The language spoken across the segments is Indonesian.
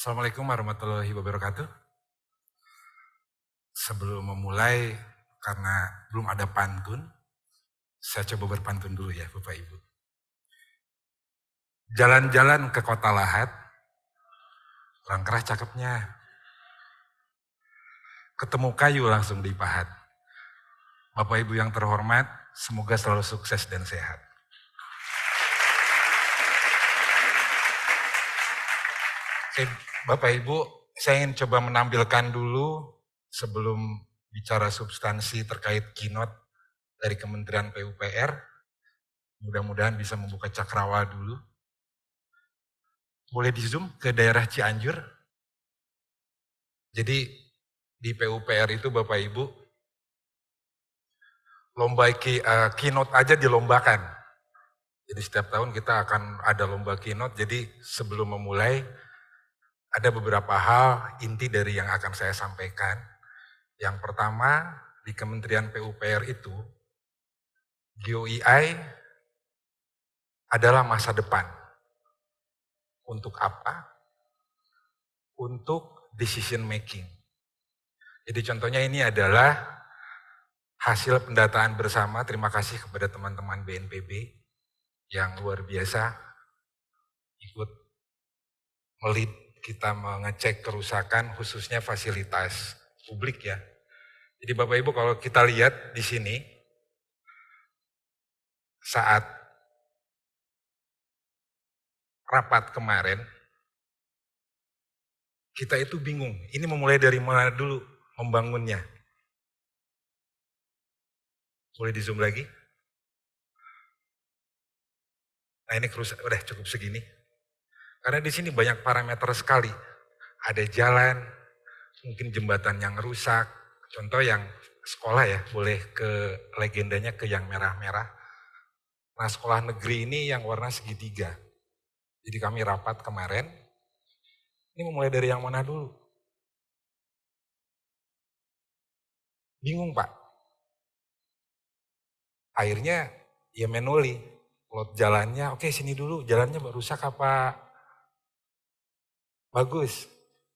Assalamualaikum warahmatullahi wabarakatuh. Sebelum memulai, karena belum ada pantun, saya coba berpantun dulu ya Bapak Ibu. Jalan-jalan ke kota Lahat, kurang keras cakepnya. Ketemu kayu langsung dipahat. Bapak Ibu yang terhormat, semoga selalu sukses dan sehat. Oke, Bapak Ibu, saya ingin coba menampilkan dulu sebelum bicara substansi terkait keynote dari Kementerian PUPR. Mudah-mudahan bisa membuka cakrawala dulu. Boleh di zoom ke daerah Cianjur. Jadi di PUPR itu Bapak Ibu, lomba keynote aja dilombakan. Jadi setiap tahun kita akan ada lomba keynote, jadi sebelum memulai ada beberapa hal inti dari yang akan saya sampaikan. Yang pertama, di Kementerian PUPR itu, GeoEI adalah masa depan. Untuk apa? Untuk decision making. Jadi contohnya ini adalah hasil pendataan bersama, terima kasih kepada teman-teman BNPB yang luar biasa ikut melit kita mengecek kerusakan khususnya fasilitas publik ya. Jadi Bapak Ibu kalau kita lihat di sini saat rapat kemarin kita itu bingung, ini memulai dari mana dulu membangunnya. Boleh di zoom lagi? Nah ini kerusakan, udah cukup segini. Karena di sini banyak parameter sekali. Ada jalan, mungkin jembatan yang rusak. Contoh yang sekolah ya, boleh ke legendanya ke yang merah-merah. Nah sekolah negeri ini yang warna segitiga. Jadi kami rapat kemarin, ini memulai dari yang mana dulu? Bingung Pak. Akhirnya ya manually, plot jalannya, oke sini dulu, jalannya rusak apa bagus,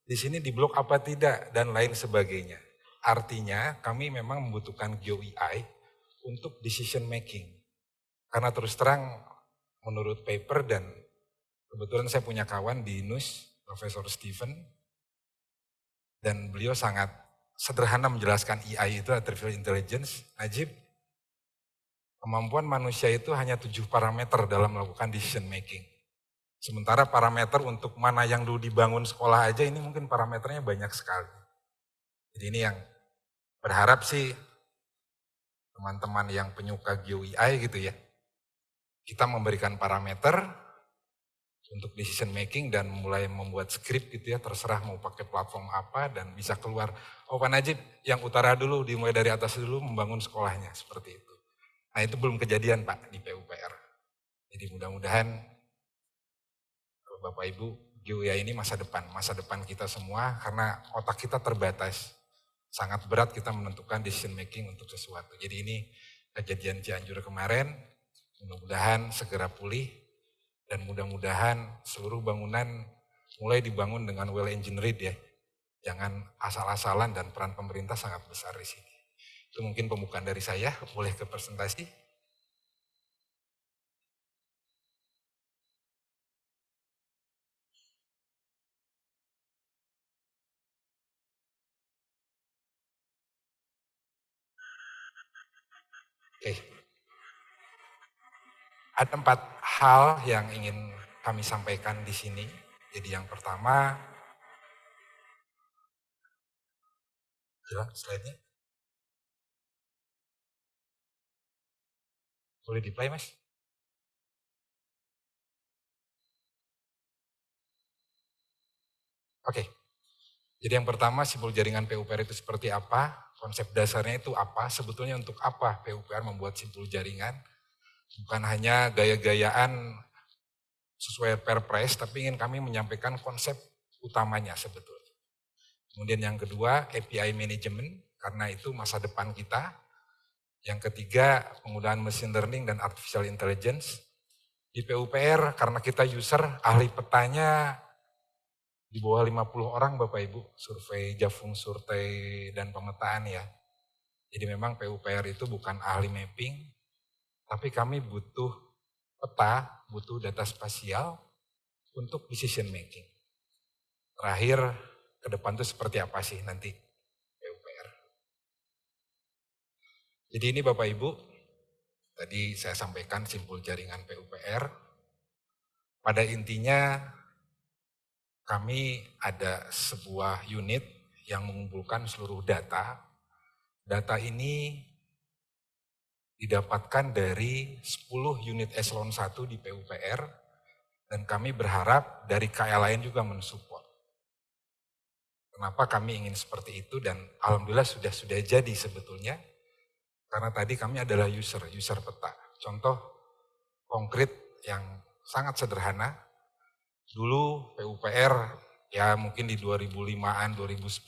di sini diblok apa tidak, dan lain sebagainya. Artinya kami memang membutuhkan GeoEI untuk decision making. Karena terus terang menurut paper dan kebetulan saya punya kawan di INUS, Profesor Stephen, dan beliau sangat sederhana menjelaskan AI itu artificial intelligence. Najib, kemampuan manusia itu hanya 7 parameter dalam melakukan decision making. Sementara parameter untuk mana yang dulu dibangun sekolah aja ini mungkin parameternya banyak sekali. Jadi ini yang berharap sih teman-teman yang penyuka GeoEI gitu ya. Kita memberikan parameter untuk decision making dan mulai membuat script gitu ya, terserah mau pakai platform apa dan bisa keluar. Oh Pak Najib yang utara dulu, dimulai dari atas dulu membangun sekolahnya, seperti itu. Nah itu belum kejadian Pak di PUPR. Jadi mudah-mudahan Bapak Ibu, GeoEI ini masa depan kita semua karena otak kita terbatas. Sangat berat kita menentukan decision making untuk sesuatu. Jadi ini kejadian Cianjur kemarin, mudah-mudahan segera pulih dan mudah-mudahan seluruh bangunan mulai dibangun dengan well engineered ya. Jangan asal-asalan dan peran pemerintah sangat besar di sini. Itu mungkin pembukaan dari saya, boleh ke presentasi. Oke. Ada 4 hal yang ingin kami sampaikan di sini. Jadi yang pertama, jelas slide-nya. Boleh di-play Mas? Oke. Jadi yang pertama simbol jaringan PUPR itu seperti apa? Konsep dasarnya itu apa? Sebetulnya untuk apa PUPR membuat simbol jaringan? Bukan hanya gaya-gayaan sesuai Perpres, tapi ingin kami menyampaikan konsep utamanya sebetulnya. Kemudian yang kedua, API management, karena itu masa depan kita. Yang ketiga, penggunaan machine learning dan artificial intelligence. Di PUPR, karena kita user, ahli petanya di bawah 50 orang Bapak Ibu, survei Jafung Survei dan Pemetaan ya. Jadi memang PUPR itu bukan ahli mapping, tapi kami butuh peta, butuh data spasial untuk decision making. Terakhir, ke depan itu seperti apa sih nanti PUPR. Jadi ini Bapak Ibu, tadi saya sampaikan simpul jaringan PUPR. Pada intinya kami ada sebuah unit yang mengumpulkan seluruh data. Data ini didapatkan dari 10 unit eselon 1 di PUPR dan kami berharap dari KL lain juga mensupport. Kenapa kami ingin seperti itu dan alhamdulillah sudah jadi sebetulnya. Karena tadi kami adalah user peta. Contoh konkret yang sangat sederhana. Dulu PUPR ya mungkin di 2005-an, 2010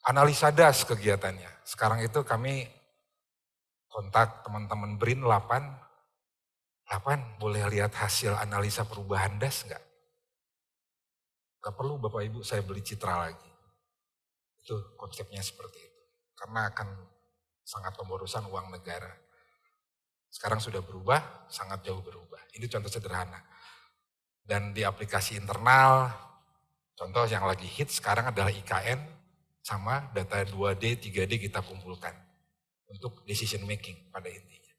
analisa das kegiatannya. Sekarang itu kami kontak teman-teman BRIN 8 boleh lihat hasil analisa perubahan das enggak? Gak perlu Bapak Ibu saya beli citra lagi. Itu konsepnya seperti itu. Karena akan sangat pemborosan uang negara. Sekarang sudah berubah, sangat jauh berubah. Ini contoh sederhana. Dan di aplikasi internal, contoh yang lagi hit sekarang adalah IKN sama data 2D, 3D kita kumpulkan untuk decision making pada intinya.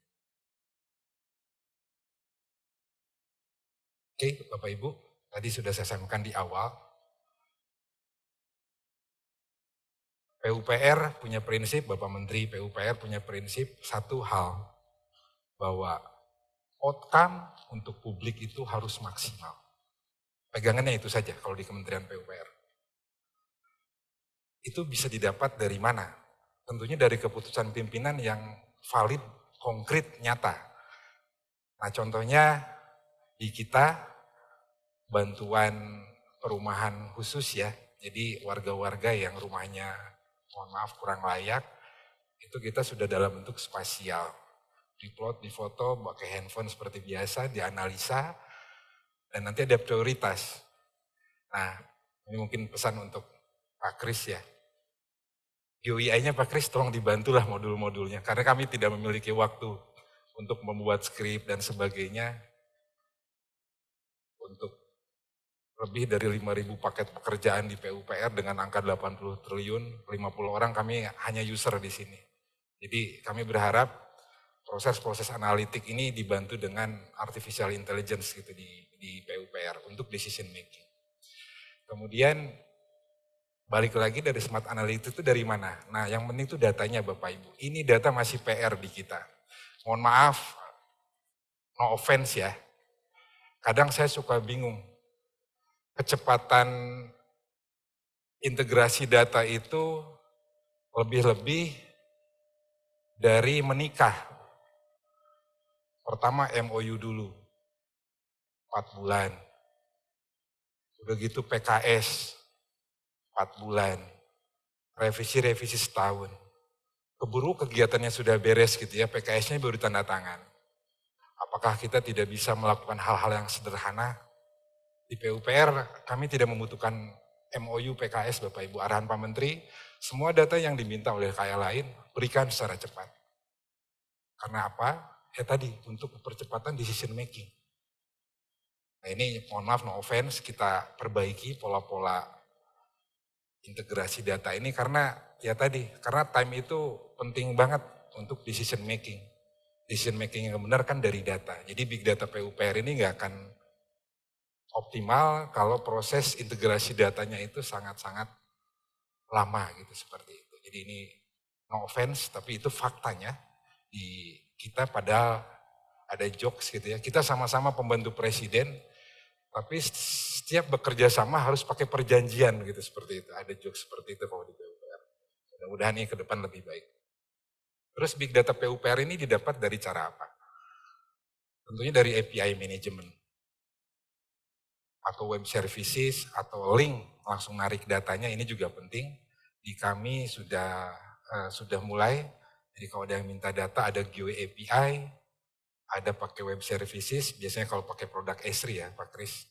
Oke, Bapak Ibu, tadi sudah saya sampaikan di awal. PUPR punya prinsip, Bapak Menteri PUPR punya prinsip satu hal, bahwa outcome untuk publik itu harus maksimal. Pegangannya itu saja kalau di Kementerian PUPR. Itu bisa didapat dari mana? Tentunya dari keputusan pimpinan yang valid, konkret, nyata. Nah contohnya di kita bantuan perumahan khusus ya. Jadi warga-warga yang rumahnya mohon maaf kurang layak, itu kita sudah dalam bentuk spasial. Diplot, difoto, pakai handphone seperti biasa, dianalisa, dan nanti ada prioritas. Nah, ini mungkin pesan untuk Pak Kris ya. GOI-nya Pak Kris tolong dibantulah modul-modulnya, karena kami tidak memiliki waktu untuk membuat skrip dan sebagainya. Untuk lebih dari 5.000 paket pekerjaan di PUPR dengan angka 80 triliun, 50 orang kami hanya user di sini. Jadi kami berharap proses-proses analitik ini dibantu dengan artificial intelligence gitu di PUPR untuk decision making. Kemudian balik lagi dari smart analytics itu dari mana? Nah yang penting itu datanya Bapak Ibu. Ini data masih PR di kita. Mohon maaf, no offense ya. Kadang saya suka bingung. Kecepatan integrasi data itu lebih-lebih dari menikah. Pertama MOU dulu, 4 bulan. Udah gitu PKS, 4 bulan. Revisi setahun. Keburu kegiatannya sudah beres gitu ya, PKS-nya baru tanda tangan. Apakah kita tidak bisa melakukan hal-hal yang sederhana? Di PUPR kami tidak membutuhkan MOU PKS Bapak Ibu, arahan Pak Menteri, semua data yang diminta oleh KL lain berikan secara cepat. Karena apa? Ya tadi, untuk percepatan decision making. Nah ini mohon maaf, no offense, kita perbaiki pola-pola integrasi data ini karena ya tadi, karena time itu penting banget untuk decision making. Decision making yang benar kan dari data. Jadi big data PUPR ini nggak akan optimal kalau proses integrasi datanya itu sangat-sangat lama gitu seperti itu. Jadi ini no offense tapi itu faktanya di kita padahal ada jokes gitu ya. Kita sama-sama pembantu presiden tapi setiap bekerja sama harus pakai perjanjian gitu seperti itu. Ada jokes seperti itu kalau di PUPR. Mudah-mudahan ini ke depan lebih baik. Terus big data PUPR ini didapat dari cara apa? Tentunya dari API management. Atau web services atau link langsung narik datanya ini juga penting. Di kami sudah mulai, jadi kalau ada yang minta data ada GUI API, ada pakai web services, biasanya kalau pakai produk Esri ya Pak Kris,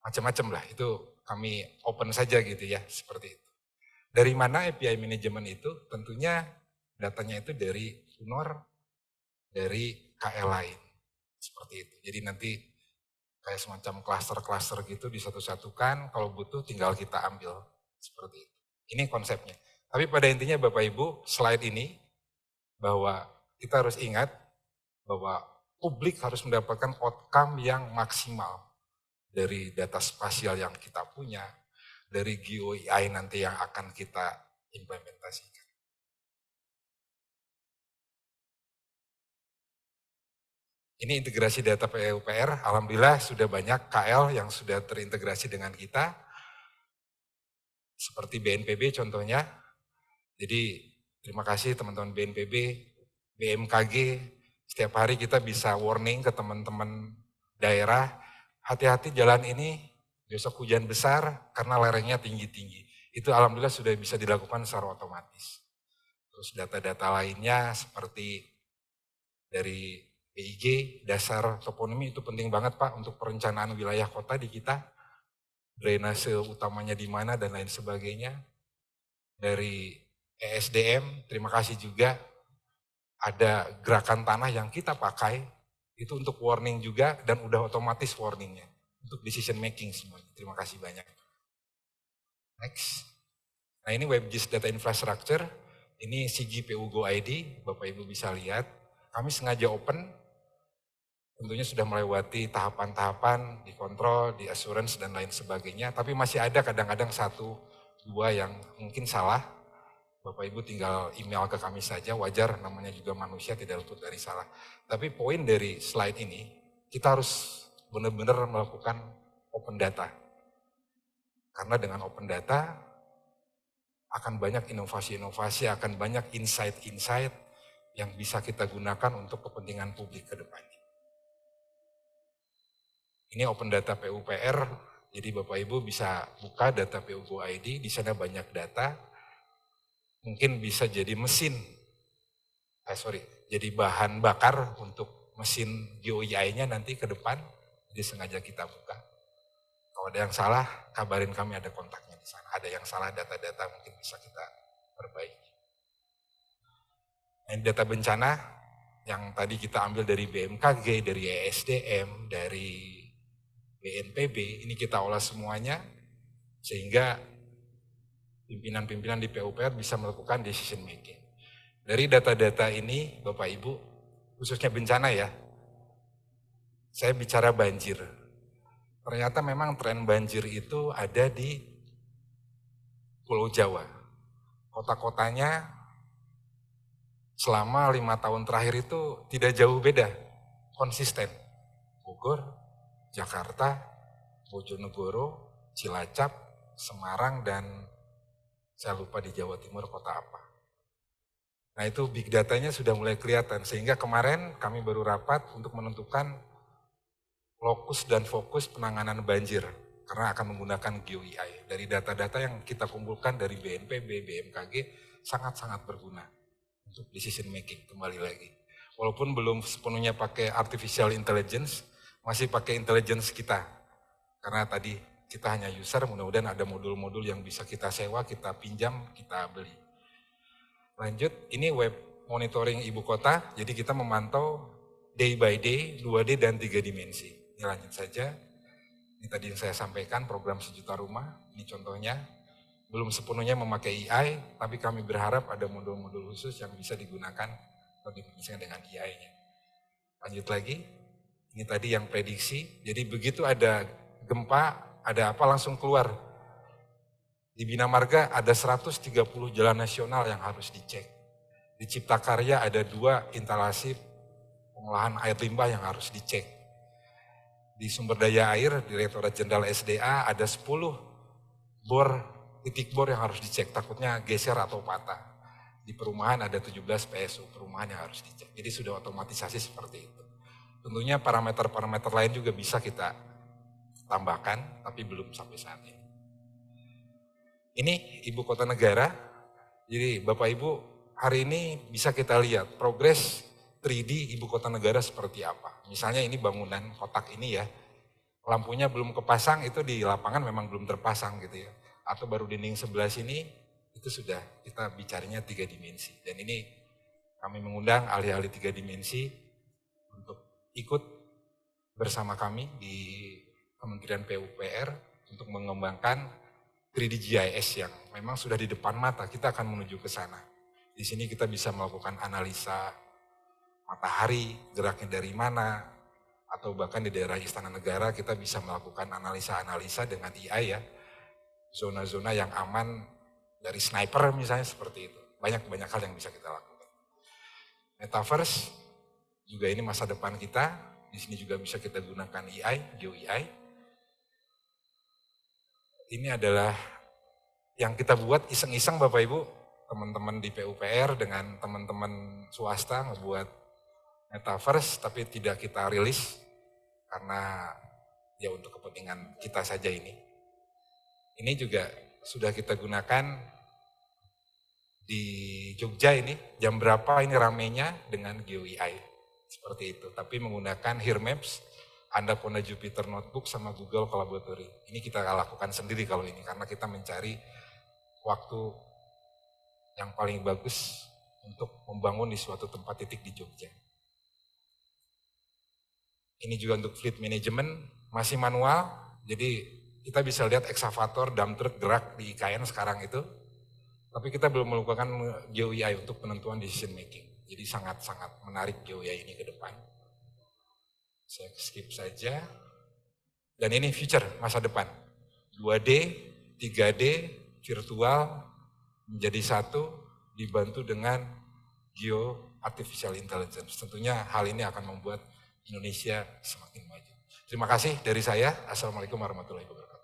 macam-macam lah itu kami open saja gitu ya, seperti itu. Dari mana API Management itu? Tentunya datanya itu dari Hunor, dari KL lain, seperti itu. Jadi nanti kayak semacam klaster-klaster gitu disatu-satukan, kalau butuh tinggal kita ambil, seperti itu. Ini konsepnya. Tapi pada intinya Bapak Ibu, slide ini, bahwa kita harus ingat bahwa publik harus mendapatkan outcome yang maksimal dari data spasial yang kita punya, dari GeoEI nanti yang akan kita implementasikan. Ini integrasi data PUPR, alhamdulillah sudah banyak KL yang sudah terintegrasi dengan kita, seperti BNPB contohnya. Jadi terima kasih teman-teman BNPB, BMKG, setiap hari kita bisa warning ke teman-teman daerah, hati-hati jalan ini besok hujan besar karena lerengnya tinggi-tinggi. Itu alhamdulillah sudah bisa dilakukan secara otomatis. Terus data-data lainnya seperti dari PIG, dasar toponomi itu penting banget Pak untuk perencanaan wilayah kota di kita. Drainase utamanya di mana dan lain sebagainya. Dari ESDM, terima kasih juga ada gerakan tanah yang kita pakai, itu untuk warning juga dan udah otomatis warningnya. Untuk decision making semuanya. Terima kasih banyak. Next. Nah ini WebGIS Data Infrastructure, ini CGPU Go ID, Bapak Ibu bisa lihat. Kami sengaja open, tentunya sudah melewati tahapan-tahapan, dikontrol, di assurance dan lain sebagainya. Tapi masih ada kadang-kadang 1-2 yang mungkin salah. Bapak Ibu tinggal email ke kami saja, wajar namanya juga manusia tidak luput dari salah. Tapi poin dari slide ini, kita harus benar-benar melakukan open data. Karena dengan open data, akan banyak inovasi-inovasi, akan banyak insight-insight yang bisa kita gunakan untuk kepentingan publik ke depannya. Ini open data PUPR, jadi Bapak Ibu bisa buka data PU Go ID, di sana banyak data, mungkin bisa jadi jadi bahan bakar untuk mesin GeoEI-nya nanti ke depan, jadi sengaja kita buka. Kalau ada yang salah, kabarin kami ada kontaknya di sana. Ada yang salah data-data mungkin bisa kita perbaiki. Ini data bencana yang tadi kita ambil dari BMKG, dari ESDM, dari BNPB, ini kita olah semuanya sehingga pimpinan-pimpinan di PUPR bisa melakukan decision making. Dari data-data ini Bapak Ibu, khususnya bencana ya, saya bicara banjir. Ternyata memang tren banjir itu ada di Pulau Jawa. Kota-kotanya selama 5 tahun terakhir itu tidak jauh beda, konsisten. Bogor, Jakarta, Bojonegoro, Cilacap, Semarang, dan saya lupa di Jawa Timur kota apa. Nah itu big datanya sudah mulai kelihatan, sehingga kemarin kami baru rapat untuk menentukan lokus dan fokus penanganan banjir, karena akan menggunakan GeoEI. Dari data-data yang kita kumpulkan dari BNPB, BMKG, sangat-sangat berguna untuk decision making kembali lagi. Walaupun belum sepenuhnya pakai artificial intelligence, masih pakai intelligence kita. Karena tadi kita hanya user, mudah-mudahan ada modul-modul yang bisa kita sewa, kita pinjam, kita beli. Lanjut, ini web monitoring ibu kota, jadi kita memantau day by day, 2D dan 3 dimensi. Ini lanjut saja. Ini tadi yang saya sampaikan, program 1 juta rumah, ini contohnya. Belum sepenuhnya memakai AI, tapi kami berharap ada modul-modul khusus yang bisa digunakan atau dikombinasikan dengan AI-nya. Lanjut lagi, ini tadi yang prediksi, jadi begitu ada gempa, ada apa langsung keluar. Di Bina Marga ada 130 jalan nasional yang harus dicek. Di Cipta Karya ada 2 instalasi pengolahan air limbah yang harus dicek. Di Sumber Daya Air, Direktorat Jenderal SDA ada 10 titik bor yang harus dicek, takutnya geser atau patah. Di perumahan ada 17 PSU perumahan yang harus dicek. Jadi sudah otomatisasi seperti itu. Tentunya parameter-parameter lain juga bisa kita tambahkan, tapi belum sampai saat ini. Ini ibu kota negara, jadi Bapak Ibu hari ini bisa kita lihat progres 3D ibu kota negara seperti apa. Misalnya ini bangunan kotak ini ya, lampunya belum kepasang, itu di lapangan memang belum terpasang gitu ya. Atau baru dinding sebelah sini, itu sudah kita bicaranya 3 dimensi. Dan ini kami mengundang ahli-ahli 3 dimensi untuk ikut bersama kami di Kementerian PUPR untuk mengembangkan 3D GIS yang memang sudah di depan mata, kita akan menuju ke sana. Di sini kita bisa melakukan analisa matahari, geraknya dari mana, atau bahkan di daerah Istana Negara kita bisa melakukan analisa-analisa dengan AI ya, zona-zona yang aman dari sniper misalnya seperti itu. Banyak hal yang bisa kita lakukan. Metaverse juga ini masa depan kita, di sini juga bisa kita gunakan AI, GeoAI. Ini adalah yang kita buat iseng-iseng Bapak Ibu, teman-teman di PUPR dengan teman-teman swasta ngebuat metaverse tapi tidak kita rilis karena ya untuk kepentingan kita saja ini. Ini juga sudah kita gunakan di Jogja ini, jam berapa ini ramenya dengan GeoAI, seperti itu. Tapi menggunakan Here Maps, Annapurna Jupyter Notebook sama Google Collaboratory. Ini kita lakukan sendiri kalau ini, karena kita mencari waktu yang paling bagus untuk membangun di suatu tempat titik di Jogja. Ini juga untuk fleet management, masih manual, jadi kita bisa lihat excavator, dump truck gerak di IKN sekarang itu, tapi kita belum melakukan GeoAI untuk penentuan decision making. Jadi sangat-sangat menarik GeoAI ini ke depan. Saya skip saja. Dan ini future, masa depan. 2D, 3D, virtual, menjadi satu, dibantu dengan Geo Artificial Intelligence. Tentunya hal ini akan membuat Indonesia semakin maju. Terima kasih dari saya. Assalamualaikum warahmatullahi wabarakatuh.